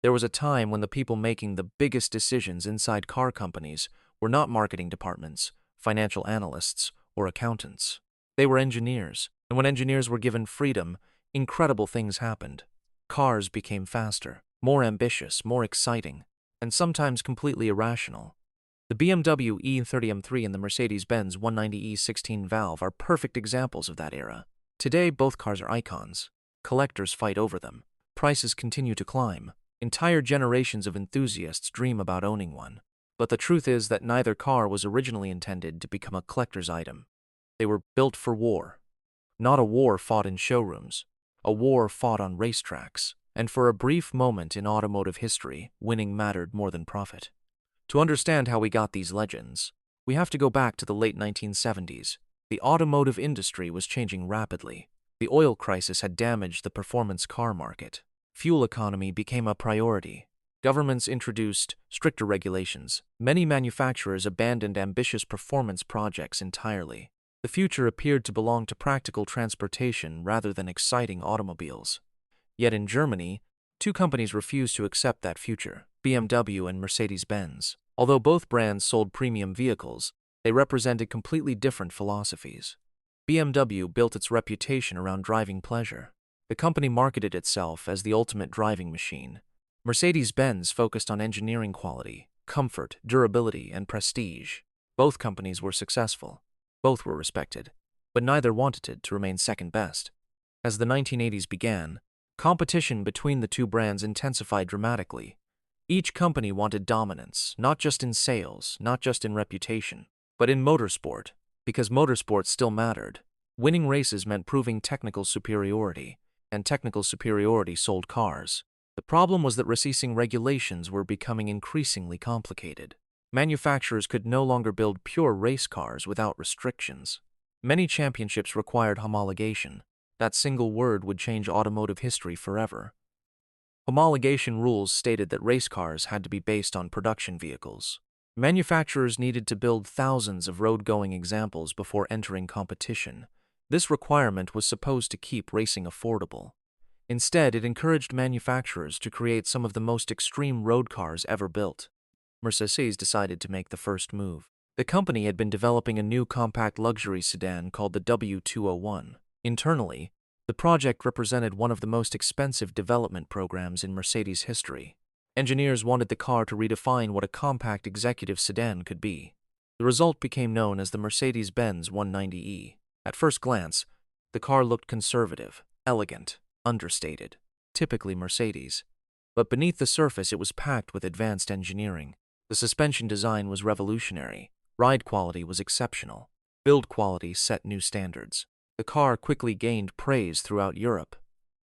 There was a time when the people making the biggest decisions inside car companies were not marketing departments, financial analysts, or accountants. They were engineers, and when engineers were given freedom, incredible things happened. Cars became faster, more ambitious, more exciting, and sometimes completely irrational. The BMW E30 M3 and the Mercedes-Benz 190e 16-valve are perfect examples of that era. Today, both cars are icons. Collectors fight over them. Prices continue to climb. Entire generations of enthusiasts dream about owning one. But the truth is that neither car was originally intended to become a collector's item. They were built for war. Not a war fought in showrooms. A war fought on racetracks. And for a brief moment in automotive history, winning mattered more than profit. To understand how we got these legends, we have to go back to the late 1970s. The automotive industry was changing rapidly. The oil crisis had damaged the performance car market. Fuel economy became a priority. Governments introduced stricter regulations. Many manufacturers abandoned ambitious performance projects entirely. The future appeared to belong to practical transportation rather than exciting automobiles. Yet in Germany, two companies refused to accept that future: BMW and Mercedes-Benz. Although both brands sold premium vehicles, they represented completely different philosophies. BMW built its reputation around driving pleasure. The company marketed itself as the ultimate driving machine. Mercedes-Benz focused on engineering quality, comfort, durability, and prestige. Both companies were successful. Both were respected. But neither wanted to remain second best. As the 1980s began, competition between the two brands intensified dramatically. Each company wanted dominance, not just in sales, not just in reputation, but in motorsport, because motorsport still mattered. Winning races meant proving technical superiority, and technical superiority sold cars. The problem was that racing regulations were becoming increasingly complicated. Manufacturers could no longer build pure race cars without restrictions. Many championships required homologation. That single word would change automotive history forever. Homologation rules stated that race cars had to be based on production vehicles. Manufacturers needed to build thousands of road-going examples before entering competition. This requirement was supposed to keep racing affordable. Instead, it encouraged manufacturers to create some of the most extreme road cars ever built. Mercedes decided to make the first move. The company had been developing a new compact luxury sedan called the W201. Internally, the project represented one of the most expensive development programs in Mercedes history. Engineers wanted the car to redefine what a compact executive sedan could be. The result became known as the Mercedes-Benz 190e. At first glance, the car looked conservative, elegant, understated, typically Mercedes. But beneath the surface, it was packed with advanced engineering. The suspension design was revolutionary. Ride quality was exceptional. Build quality set new standards. The car quickly gained praise throughout Europe.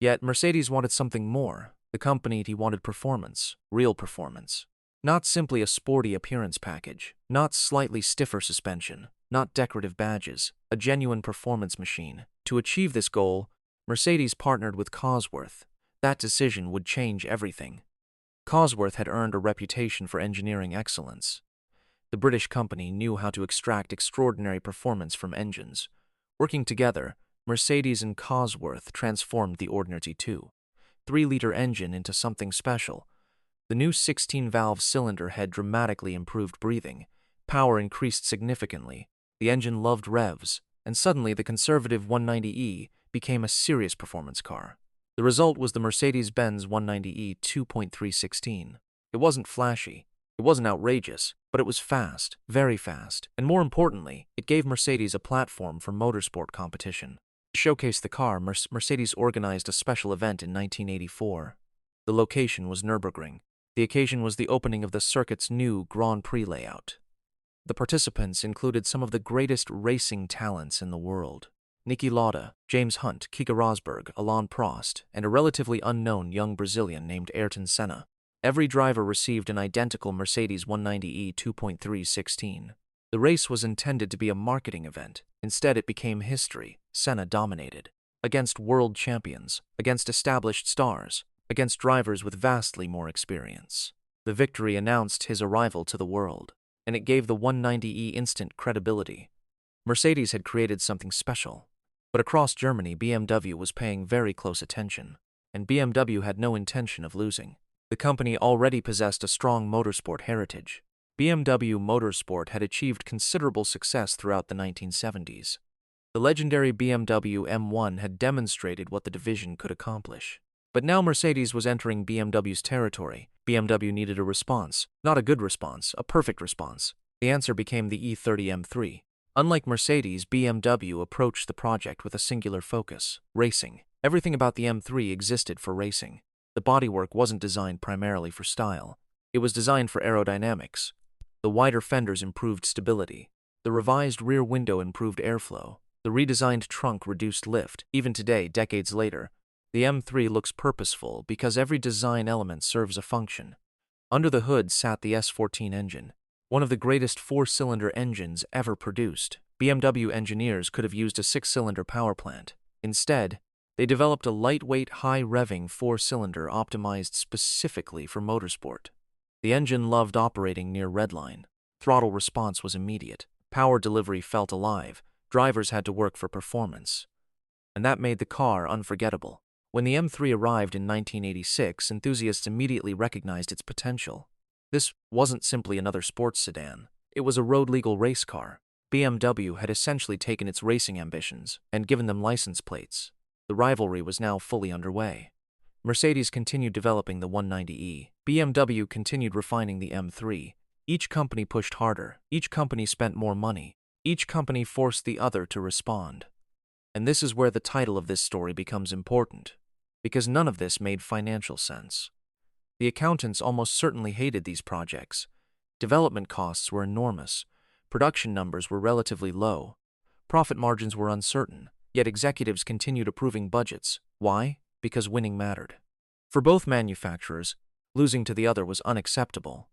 Yet Mercedes wanted something more. The company wanted performance, real performance. Not simply a sporty appearance package, not slightly stiffer suspension, not decorative badges, a genuine performance machine. To achieve this goal, Mercedes partnered with Cosworth. That decision would change everything. Cosworth had earned a reputation for engineering excellence. The British company knew how to extract extraordinary performance from engines. Working together, Mercedes and Cosworth transformed the ordinary 2.3-liter engine into something special. The new 16-valve cylinder head dramatically improved breathing. Power increased significantly. The engine loved revs, and suddenly the conservative 190e became a serious performance car. The result was the Mercedes-Benz 190e 2.316. It wasn't flashy. It wasn't outrageous, but it was fast, very fast, and more importantly, it gave Mercedes a platform for motorsport competition. To showcase the car, Mercedes organized a special event in 1984. The location was Nürburgring. The occasion was the opening of the circuit's new Grand Prix layout. The participants included some of the greatest racing talents in the world: Niki Lauda, James Hunt, Keke Rosberg, Alain Prost, and a relatively unknown young Brazilian named Ayrton Senna. Every driver received an identical Mercedes 190e 2.316. The race was intended to be a marketing event. Instead, it became history. Senna dominated. Against world champions, against established stars, against drivers with vastly more experience. The victory announced his arrival to the world, and it gave the 190e instant credibility. Mercedes had created something special. But across Germany, BMW was paying very close attention, and BMW had no intention of losing. The company already possessed a strong motorsport heritage. BMW Motorsport had achieved considerable success throughout the 1970s. The legendary BMW M1 had demonstrated what the division could accomplish. But now Mercedes was entering BMW's territory. BMW needed a response, not a good response, a perfect response. The answer became the E30 M3. Unlike Mercedes, BMW approached the project with a singular focus: racing. Everything about the M3 existed for racing. The bodywork wasn't designed primarily for style. It was designed for aerodynamics. The wider fenders improved stability. The revised rear window improved airflow. The redesigned trunk reduced lift. Even today, decades later, the M3 looks purposeful because every design element serves a function. Under the hood sat the S14 engine, one of the greatest four-cylinder engines ever produced. BMW engineers could have used a six-cylinder power plant. Instead, they developed a lightweight, high-revving four-cylinder optimized specifically for motorsport. The engine loved operating near redline. Throttle response was immediate. Power delivery felt alive. Drivers had to work for performance. And that made the car unforgettable. When the M3 arrived in 1986, enthusiasts immediately recognized its potential. This wasn't simply another sports sedan. It was a road-legal race car. BMW had essentially taken its racing ambitions and given them license plates. The rivalry was now fully underway. Mercedes continued developing the 190e. BMW continued refining the M3. Each company pushed harder. Each company spent more money. Each company forced the other to respond. And this is where the title of this story becomes important, because none of this made financial sense. The accountants almost certainly hated these projects. Development costs were enormous. Production numbers were relatively low. Profit margins were uncertain, yet executives continued approving budgets. Why? Because winning mattered. For both manufacturers, losing to the other was unacceptable.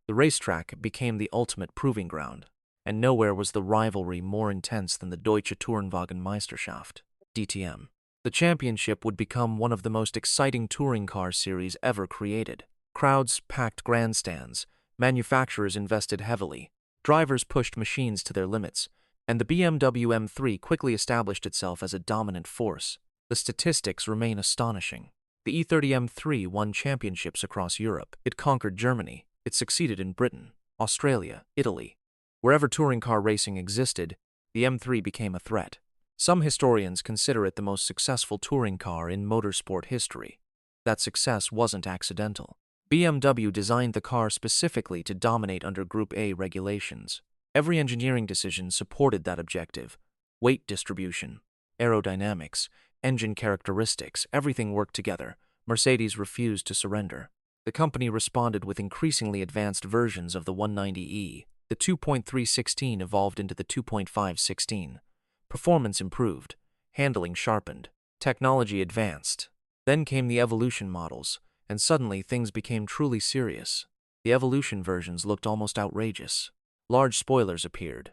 The racetrack became the ultimate proving ground, and nowhere was the rivalry more intense than the Deutsche Tourenwagen Meisterschaft, DTM. The championship would become one of the most exciting touring car series ever created. Crowds packed grandstands, manufacturers invested heavily, drivers pushed machines to their limits, and the BMW M3 quickly established itself as a dominant force. The statistics remain astonishing. The E30 M3 won championships across Europe. It conquered Germany. It succeeded in Britain, Australia, Italy. Wherever touring car racing existed, the M3 became a threat. Some historians consider it the most successful touring car in motorsport history. That success wasn't accidental. BMW designed the car specifically to dominate under Group A regulations. Every engineering decision supported that objective. Weight distribution, aerodynamics, engine characteristics, everything worked together. Mercedes refused to surrender. The company responded with increasingly advanced versions of the 190e. The 2.316 evolved into the 2.516. Performance improved, handling sharpened, technology advanced. Then came the Evolution models, and suddenly things became truly serious. The Evolution versions looked almost outrageous. Large spoilers appeared.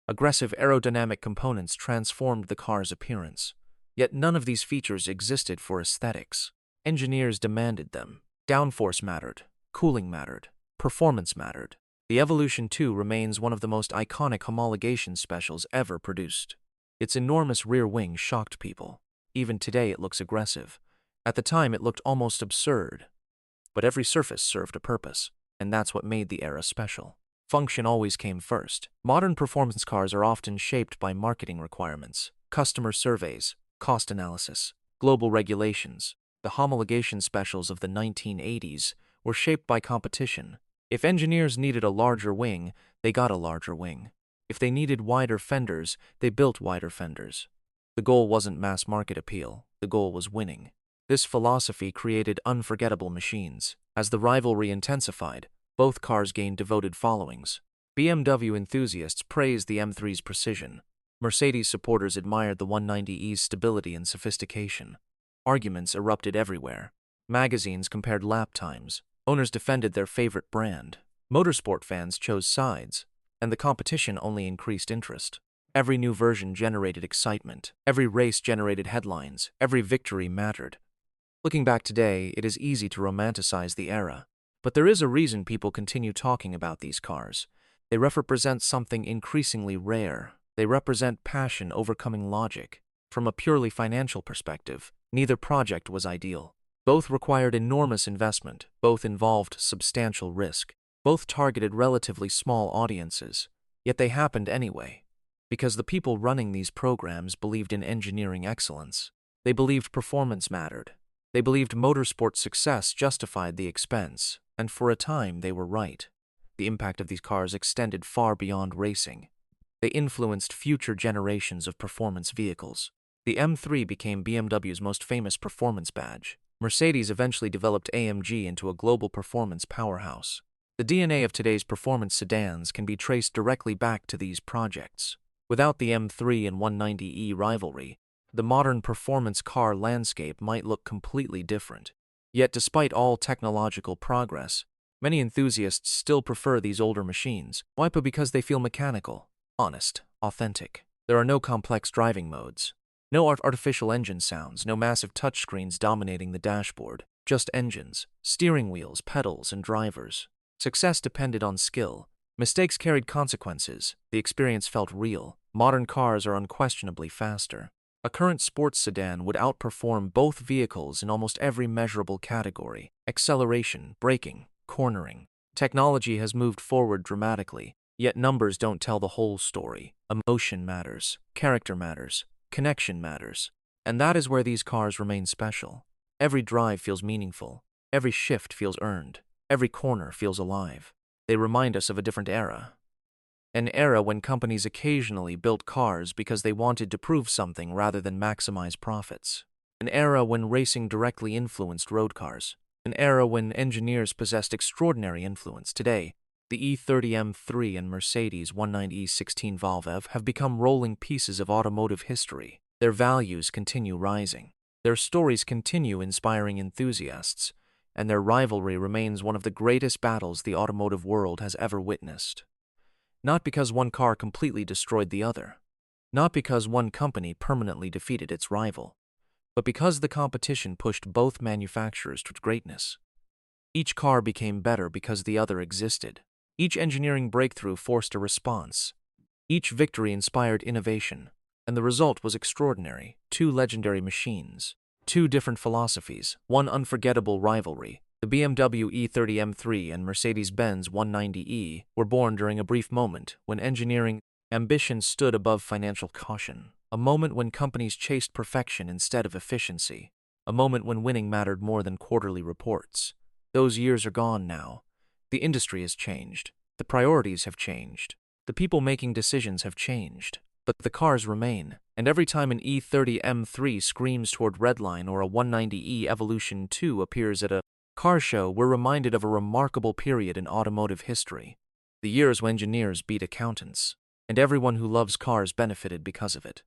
Aggressive aerodynamic components transformed the car's appearance. Yet none of these features existed for aesthetics. Engineers demanded them. Downforce mattered, cooling mattered, performance mattered. The Evolution 2 remains one of the most iconic homologation specials ever produced. Its enormous rear wing shocked people. Even today it looks aggressive. At the time it looked almost absurd. But every surface served a purpose, and that's what made the era special. Function always came first. Modern performance cars are often shaped by marketing requirements, customer surveys, cost analysis, global regulations. The homologation specials of the 1980s were shaped by competition. If engineers needed a larger wing, they got a larger wing. If they needed wider fenders, they built wider fenders. The goal wasn't mass market appeal, the goal was winning. This philosophy created unforgettable machines. As the rivalry intensified, both cars gained devoted followings. BMW enthusiasts praised the M3's precision. Mercedes supporters admired the 190e's stability and sophistication. Arguments erupted everywhere. Magazines compared lap times. Owners defended their favorite brand. Motorsport fans chose sides, and the competition only increased interest. Every new version generated excitement. Every race generated headlines. Every victory mattered. Looking back today, it is easy to romanticize the era. But there is a reason people continue talking about these cars. They represent something increasingly rare. They represent passion overcoming logic. From a purely financial perspective, neither project was ideal. Both required enormous investment, both involved substantial risk, both targeted relatively small audiences, yet they happened anyway, because the people running these programs believed in engineering excellence. They believed performance mattered. They believed motorsport success justified the expense, and for a time they were right. The impact of these cars extended far beyond racing. They influenced future generations of performance vehicles. The M3 became BMW's most famous performance badge. Mercedes eventually developed AMG into a global performance powerhouse. The DNA of today's performance sedans can be traced directly back to these projects. Without the M3 and 190e rivalry, the modern performance car landscape might look completely different. Yet despite all technological progress, many enthusiasts still prefer these older machines. Why? Because they feel mechanical, honest, authentic. There are no complex driving modes, no artificial engine sounds, no massive touchscreens dominating the dashboard, just engines, steering wheels, pedals, and drivers. Success depended on skill. Mistakes carried consequences. The experience felt real. Modern cars are unquestionably faster. A current sports sedan would outperform both vehicles in almost every measurable category: acceleration, braking, cornering. Technology has moved forward dramatically, yet numbers don't tell the whole story. Emotion matters, character matters, connection matters, and that is where these cars remain special. Every drive feels meaningful, every shift feels earned, every corner feels alive. They remind us of a different era. An era when companies occasionally built cars because they wanted to prove something rather than maximize profits. An era when racing directly influenced road cars. An era when engineers possessed extraordinary influence. Today, the E30 M3 and Mercedes 190e 16-valve have become rolling pieces of automotive history. Their values continue rising. Their stories continue inspiring enthusiasts, and their rivalry remains one of the greatest battles the automotive world has ever witnessed. Not because one car completely destroyed the other, not because one company permanently defeated its rival, but because the competition pushed both manufacturers to greatness. Each car became better because the other existed. Each engineering breakthrough forced a response. Each victory inspired innovation, and the result was extraordinary. Two legendary machines, two different philosophies, one unforgettable rivalry. The BMW E30 M3 and Mercedes-Benz 190e were born during a brief moment when engineering ambition stood above financial caution, a moment when companies chased perfection instead of efficiency, a moment when winning mattered more than quarterly reports. Those years are gone now. The industry has changed. The priorities have changed. The people making decisions have changed. But the cars remain, and every time an E30 M3 screams toward Redline or a 190e Evolution 2 appears at a car show, we're reminded of a remarkable period in automotive history. The years when engineers beat accountants, and everyone who loves cars benefited because of it.